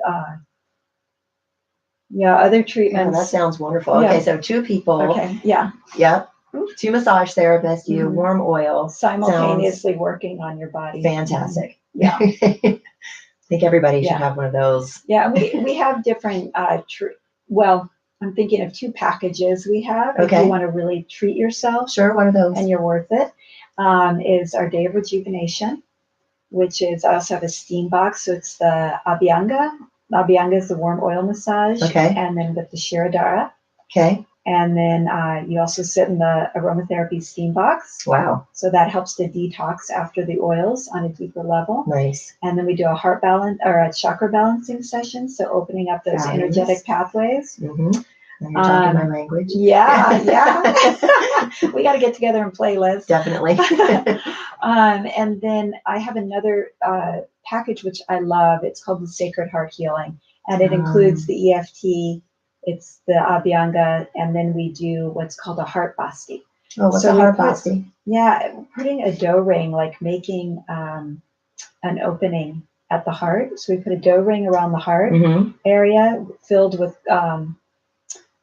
other treatments. Yeah, that sounds wonderful. Yeah. Okay, so two people. Okay, yeah. Yep. Two massage therapists, you warm oil. Simultaneously working on your body. Fantastic. Yeah. I think everybody should have one of those. Yeah, we have different, I'm thinking of 2 packages we have. Okay. If you want to really treat yourself. Sure, what are those? And you're worth it. Is our Day of Rejuvenation, which is, I also have a steam box. So it's the Abhyanga. Abhyanga is the warm oil massage. Okay. And then with the Shirodhara. Okay. And then you also sit in the aromatherapy steam box. Wow. So that helps to detox after the oils on a deeper level. Nice. And then we do a heart balance or a chakra balancing session. So opening up those energetic pathways. Now you're talking my language. Yeah. We got to get together and play, Liz. Definitely. And then I have another package, which I love. It's called the Sacred Heart Healing. And it includes the EFT. It's the Abhyanga, and then we do what's called a heart basti. Oh, what's a heart basti? Yeah, putting a dough ring, like making an opening at the heart. So we put a dough ring around the heart area filled with, I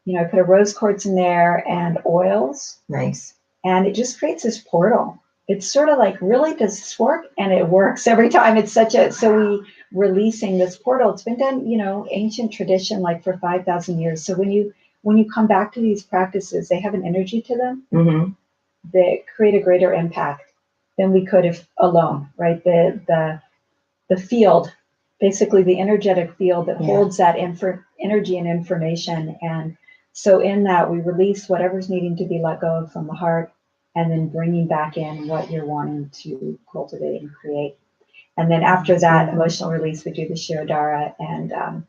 put a rose quartz in there and oils. Nice. And it just creates this portal. It's sort of like, really, does this work? And it works every time. It's so releasing this portal. It's been done, ancient tradition, like for 5,000 years. So when you come back to these practices, they have an energy to them that create a greater impact than we could if alone, right? The field, basically the energetic field that holds that energy and information. And so in that, we release whatever's needing to be let go of from the heart, and then bringing back in what you're wanting to cultivate and create. And then after that emotional release, we do the Shirodhara, and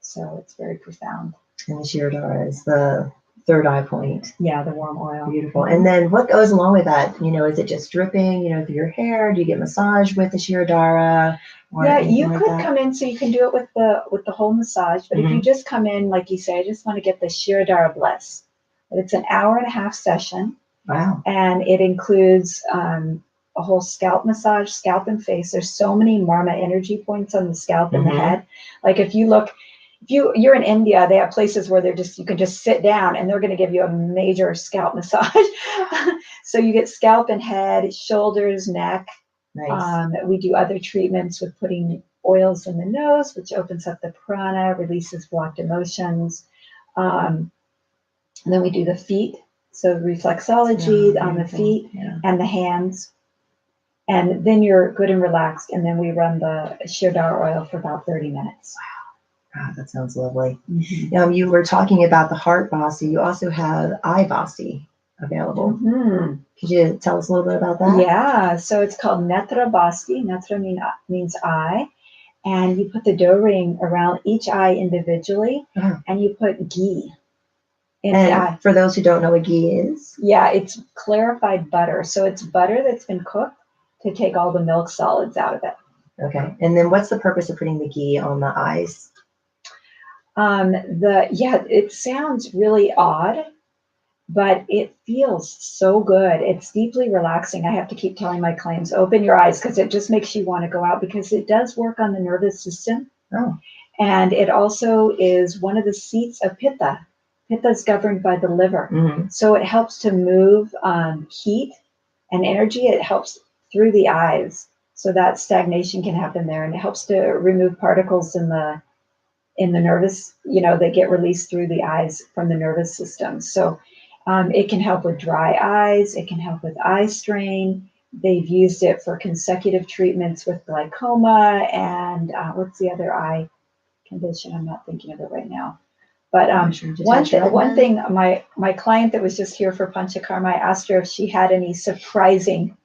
so it's very profound. And the Shirodhara is the third eye point. Yeah, the warm oil. Beautiful. And then what goes along with that? Is it just dripping, through your hair? Do you get massage with the Shirodhara? Yeah, you could come in, so you can do it with the whole massage. But if you just come in, like you say, I just want to get the Shirodhara bliss. It's an 1.5-hour session. Wow. And it includes a whole scalp massage, scalp and face. There's so many marma energy points on the scalp and the head. Like if you're in India, they have places where you can just sit down and they're going to give you a major scalp massage. So you get scalp and head, shoulders, neck. Nice. We do other treatments with putting oils in the nose, which opens up the prana, releases blocked emotions. And then we do the feet. So reflexology on the feet and the hands. And then you're good and relaxed. And then we run the Shirodhara oil for about 30 minutes. Wow. God, that sounds lovely. You were talking about the heart basti. You also have eye basti available. Could you tell us a little bit about that? Yeah. So it's called Netra Basti. Netra means eye. And you put the dough ring around each eye individually. And you put ghee. And for those who don't know what ghee is? Yeah, it's clarified butter. So it's butter that's been cooked to take all the milk solids out of it. Okay. And then what's the purpose of putting the ghee on the eyes? It sounds really odd, but it feels so good. It's deeply relaxing. I have to keep telling my clients, open your eyes, because it just makes you want to go out, because it does work on the nervous system. And it also is one of the seats of Pitta. Pitta is governed by the liver. So it helps to move heat and energy. It helps through the eyes, so that stagnation can happen there, and it helps to remove particles in the nervous, that get released through the eyes from the nervous system. So it can help with dry eyes. It can help with eye strain. They've used it for consecutive treatments with glaucoma and what's the other eye condition? I'm not thinking of it right now. But one thing, my client that was just here for Panchakarma, I asked her if she had any surprising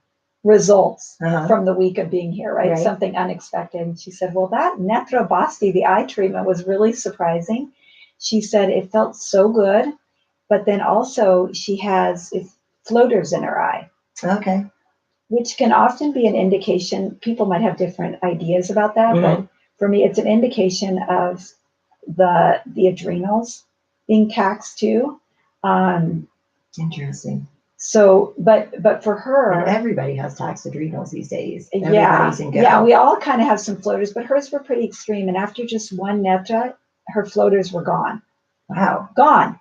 results from the week of being here, right? Something unexpected. And she said, well, that Netra Basti, the eye treatment, was really surprising. She said it felt so good, but then also she has floaters in her eye. Okay. Which can often be an indication. People might have different ideas about that, but for me, it's an indication of the adrenals being taxed too. Interesting. So, but for her, and everybody has taxed adrenals these days. Yeah, we all kind of have some floaters, but hers were pretty extreme. And after just one netra, her floaters were gone. Wow, gone.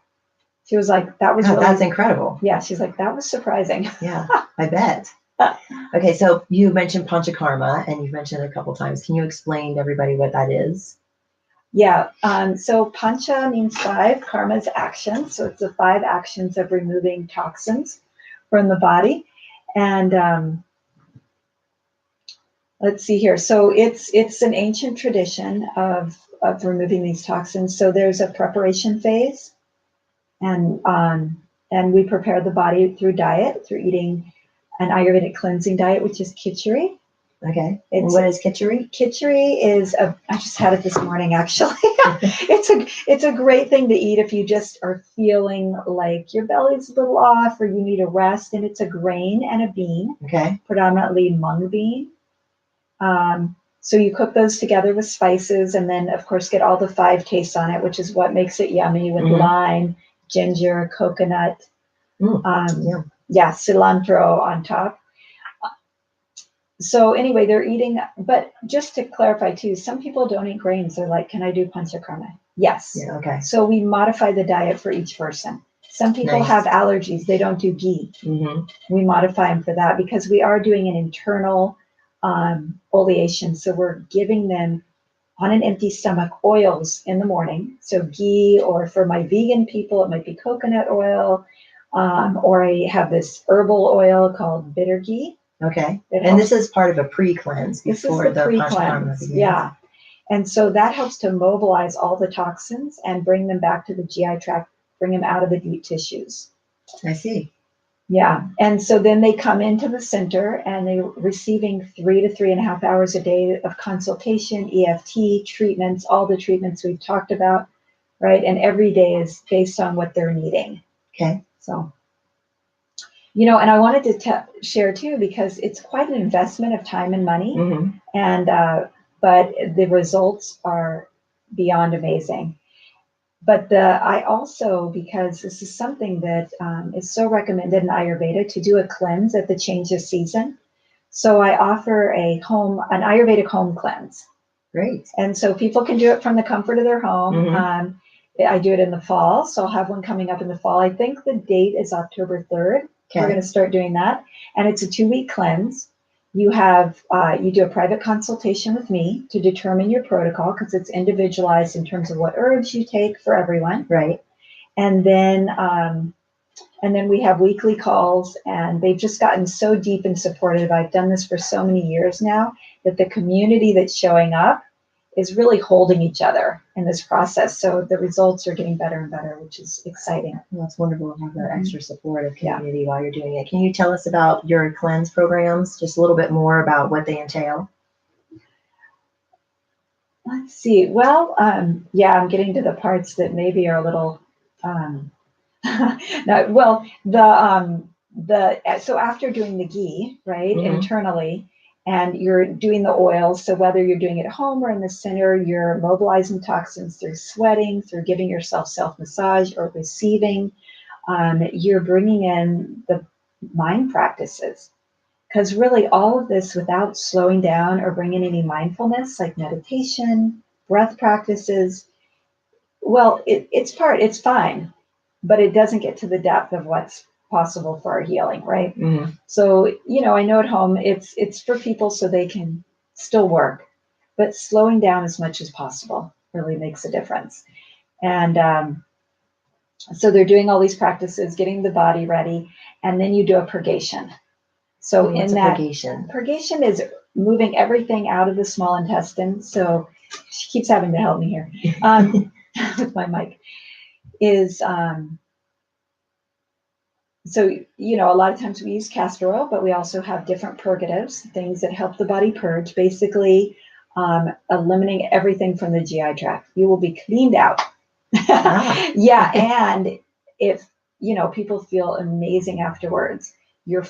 She was like, "That was that's incredible." Yeah, she's like, "That was surprising." Yeah, I bet. Okay, so you mentioned Panchakarma, and you've mentioned it a couple times. Can you explain to everybody what that is? Yeah, so Pancha means 5, Karma is action. So it's the 5 actions of removing toxins from the body. And let's see here. So it's an ancient tradition of removing these toxins. So there's a preparation phase, and we prepare the body through diet, through eating an Ayurvedic cleansing diet, which is khichdi. Okay. And what is khichdi? Khichdi is I just had it this morning, actually. It's a great thing to eat if you just are feeling like your belly's a little off or you need a rest. And it's a grain and a bean. Okay. Predominantly mung bean. So you cook those together with spices, and then of course get all the 5 tastes on it, which is what makes it yummy, with lime, ginger, coconut, cilantro on top. So anyway, they're eating, but just to clarify too, some people don't eat grains. They're like, can I do panchakarma? Yes. Yeah, okay. So we modify the diet for each person. Some people have allergies. They don't do ghee. We modify them for that, because we are doing an internal oleation. So we're giving them on an empty stomach oils in the morning. So ghee, or for my vegan people, it might be coconut oil, or I have this herbal oil called bitter ghee. Okay. And this is part of a pre-cleanse before the pre-cleanse. Yeah. And so that helps to mobilize all the toxins and bring them back to the GI tract, bring them out of the deep tissues. I see. Yeah. And so then they come into the center and they're receiving 3 to 3.5 hours a day of consultation, EFT treatments, all the treatments we've talked about, right? And every day is based on what they're needing. Okay. So, and I wanted to share too, because it's quite an investment of time and money. Mm-hmm. And, but the results are beyond amazing. But I also, because this is something that is so recommended in Ayurveda, to do a cleanse at the change of season. So I offer an Ayurvedic home cleanse. Great. And so people can do it from the comfort of their home. Mm-hmm. I do it in the fall. So I'll have one coming up in the fall. I think the date is October 3rd. Okay. We're going to start doing that. And it's a 2-week cleanse. You do a private consultation with me to determine your protocol, because it's individualized in terms of what herbs you take for everyone. Right. And then we have weekly calls, and they've just gotten so deep and supportive. I've done this for so many years now that the community that's showing up is really holding each other in this process. So the results are getting better and better, which is exciting. Well, it's wonderful to have that extra supportive community while you're doing it. Can you tell us about your cleanse programs, just a little bit more about what they entail? Let's see. Well, I'm getting to the parts that maybe are a little, no, well, so after doing the ghee, right, Mm-hmm. internally, and you're doing the oils, so whether you're doing it at home or in the center, you're mobilizing toxins through sweating, through giving yourself self-massage or receiving. You're bringing in the mind practices, because really all of this, without slowing down or bringing any mindfulness, like meditation, breath practices, well, it's fine, but it doesn't get to the depth of what's possible for our healing, right? Mm-hmm. So, I know at home it's for people so they can still work, but slowing down as much as possible really makes a difference. And so they're doing all these practices, getting the body ready, and then you do a purgation. So purgation is moving everything out of the small intestine. So she keeps having to help me here with my mic. So, a lot of times we use castor oil, but we also have different purgatives, things that help the body purge, basically eliminating everything from the GI tract. You will be cleaned out. Yeah. And if, people feel amazing afterwards. Your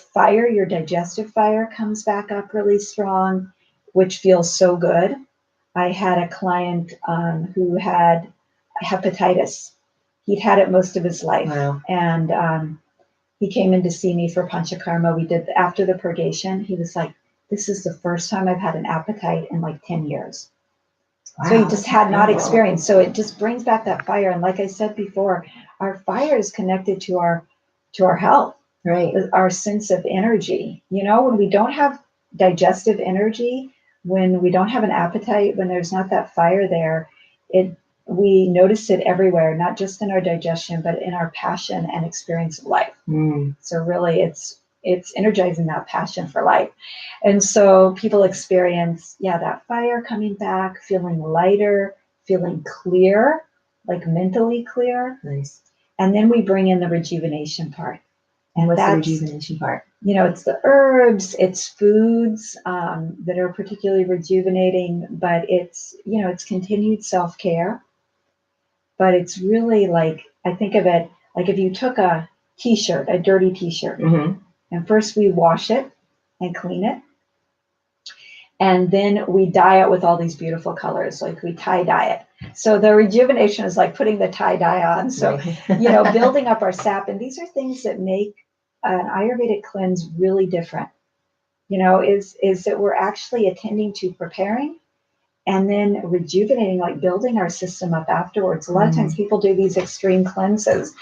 digestive fire comes back up really strong, which feels so good. I had a client who had hepatitis. He'd had it most of his life. Wow. And he came in to see me for panchakarma. We did after the purgation. He was like, "This is the first time I've had an appetite in like 10 years." Wow. So he just had not experienced. So it just brings back that fire. And like I said before, our fire is connected to our health, right? Our sense of energy. When we don't have digestive energy, when we don't have an appetite, when there's not that fire there, we notice it everywhere, not just in our digestion, but in our passion and experience of life. So really it's energizing that passion for life. And so people experience, that fire coming back, feeling lighter, feeling clear, like mentally clear. Nice. And then we bring in the rejuvenation part. And what's the rejuvenation part? It's the herbs, it's foods that are particularly rejuvenating, but it's continued self-care. But it's really like, I think of it like if you took a t-shirt, a dirty t-shirt, mm-hmm. and first we wash it and clean it. And then we dye it with all these beautiful colors, like we tie-dye it. So the rejuvenation is like putting the tie-dye on. So, building up our sap. And these are things that make an Ayurvedic cleanse really different, is that we're actually attending to preparing and then rejuvenating, like building our system up afterwards. A lot of times people do these extreme cleanses,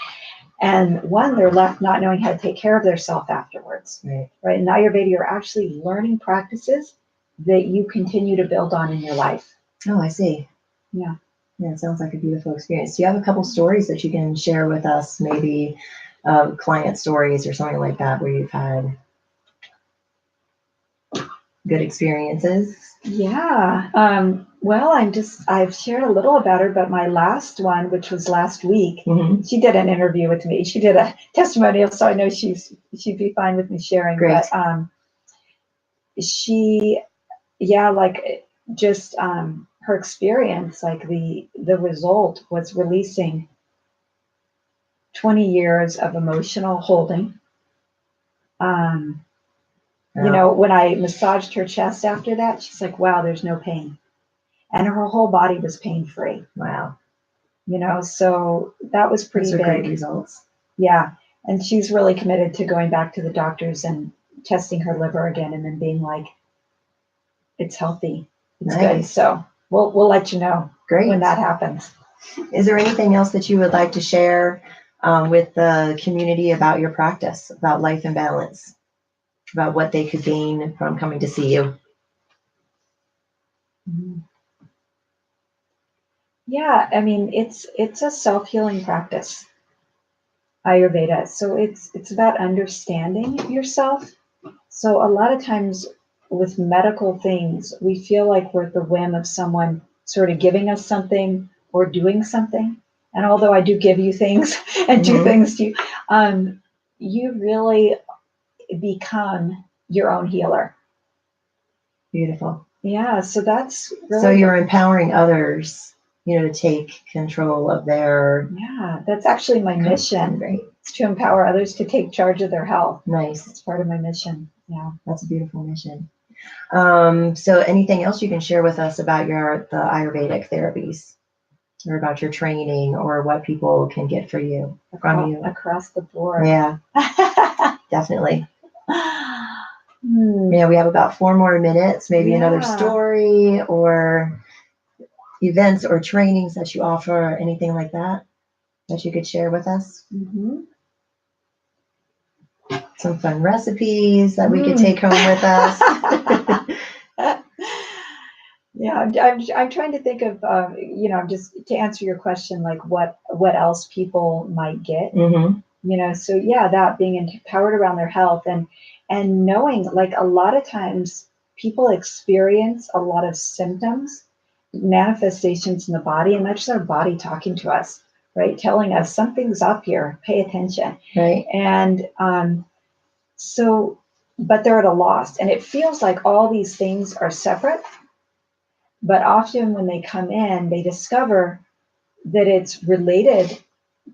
and they're left not knowing how to take care of themselves afterwards. Right? In Ayurveda, you're actually learning practices that you continue to build on in your life. Oh, I see. Yeah. Yeah, it sounds like a beautiful experience. Do you have a couple stories that you can share with us, maybe client stories or something like that, where you've had good experiences? Yeah. Well, I've shared a little about her, but my last one, which was last week, she did an interview with me. She did a testimonial, so I know she'd be fine with me sharing. Great. But she, yeah, like just her experience, like the result was releasing 20 years of emotional holding. You know, when I massaged her chest after that, she's like, wow, there's no pain. And her whole body was pain-free. Wow. You know, so that was pretty Those are big. great results. Yeah. And she's really committed to going back to the doctors and testing her liver again and then being like, it's healthy. It's good. So we'll let you know when that happens. Is there anything else that you would like to share with the community about your practice, about life and balance, about what they could gain from coming to see you? Yeah, I mean, it's a self-healing practice, Ayurveda. So it's about understanding yourself. So a lot of times with medical things, we feel like we're at the whim of someone sort of giving us something or doing something. And although I do give you things and do things to you, you really become your own healer. Beautiful. Yeah, so that's really. So you're empowering others, you know, to take control of their. Yeah, that's actually my mission. Great. It's to empower others to take charge of their health. Nice. It's part of my mission. Yeah. That's a beautiful mission. So anything else you can share with us about the Ayurvedic therapies, or about your training, or what people can get from you? Across the board. Yeah, definitely. Yeah, we have about 4 more minutes, maybe another story or events or trainings that you offer, or anything like that you could share with us. Some fun recipes that we could take home with us. Yeah, I'm trying to think of, you know, just to answer your question, like what else people might get. You know, so yeah, that being empowered around their health and knowing, like, a lot of times people experience a lot of symptoms, manifestations in the body, and that's our body talking to us, right? Telling us something's up here, pay attention. Right. And so, but they're at a loss, and it feels like all these things are separate. But often when they come in, they discover that it's related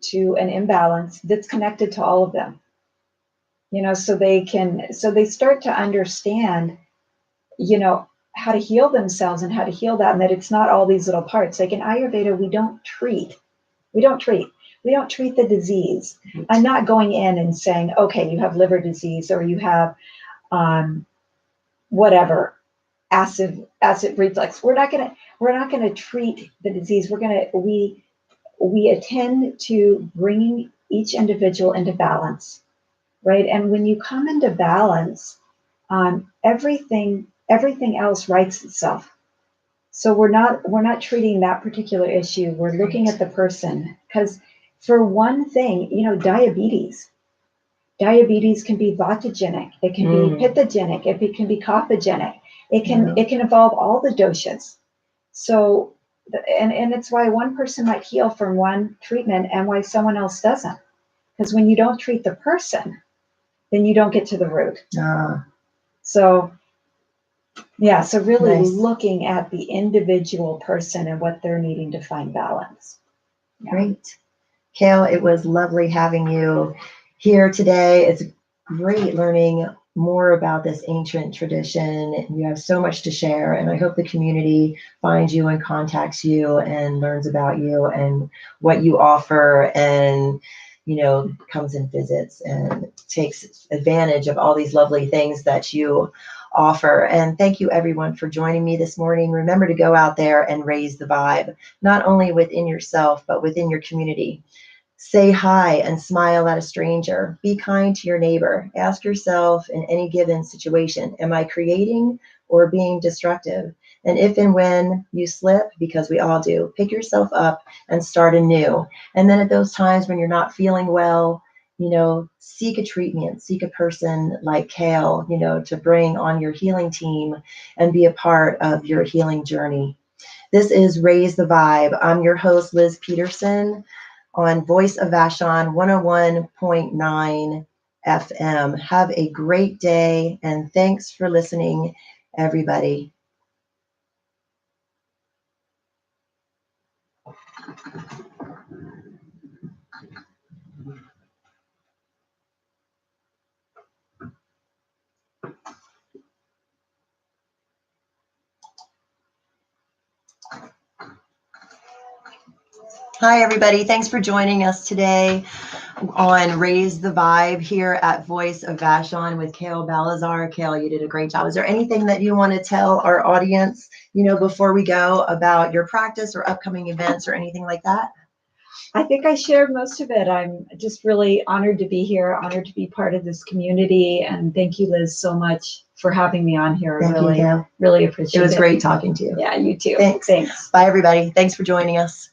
to an imbalance that's connected to all of them. You know, so they start to understand, you know, how to heal themselves and how to heal that, and that it's not all these little parts. Like in Ayurveda, we don't treat the disease. I'm not going in and saying, okay, you have liver disease, or you have whatever, acid reflux. We're not gonna treat the disease. We attend to bringing each individual into balance, right? And when you come into balance, everything else rights itself. So we're not treating that particular issue. We're looking at the person, because for one thing, you know, diabetes can be vatagenic, it can be pithogenic, it can be cophagenic, it can involve all the doshas. So, and it's why one person might heal from one treatment and why someone else doesn't. Because when you don't treat the person, then you don't get to the root. So, yeah, so really looking at the individual person and what they're needing to find balance. Yeah. Great. Kael, it was lovely having you here today. It's great learning more about this ancient tradition. You have so much to share, and I hope the community finds you and contacts you and learns about you and what you offer, and, you know, comes and visits and takes advantage of all these lovely things that you offer. And thank you everyone for joining me this morning. Remember to go out there and raise the vibe, not only within yourself, but within your community. Say hi and smile at a stranger. Be kind to your neighbor. Ask yourself in any given situation, am I creating or being destructive. And if and when you slip, because we all do, pick yourself up and start anew. And then at those times when you're not feeling well, seek a treatment, seek a person like Kael, to bring on your healing team and be a part of your healing journey. This is Raise the Vibe. I'm your host, Liz Peterson, on Voice of Vashon 101.9 FM. Have a great day, and thanks for listening, everybody. Hi, everybody. Thanks for joining us today on Raise the Vibe here at Voice of Vashon with Kael Balizer. Kael, you did a great job. Is there anything that you want to tell our audience, before we go, about your practice or upcoming events or anything like that? I think I shared most of it. I'm just really honored to be here, honored to be part of this community. And thank you, Liz, so much for having me on here. Thank you, Kael. Really appreciate it. It was great talking to you. Yeah, you too. Thanks. Bye, everybody. Thanks for joining us.